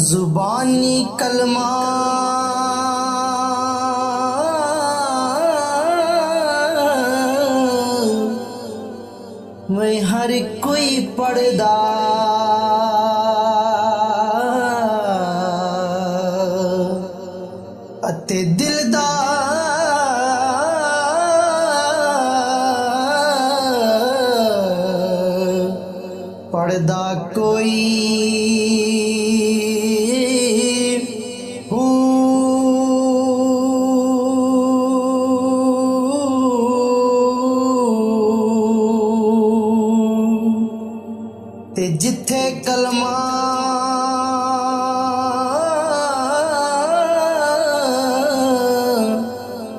जुबानी कलमा मैं हर कोई पढ़दा अते दिल दा पढ़दा कोई ते जिथे कलमा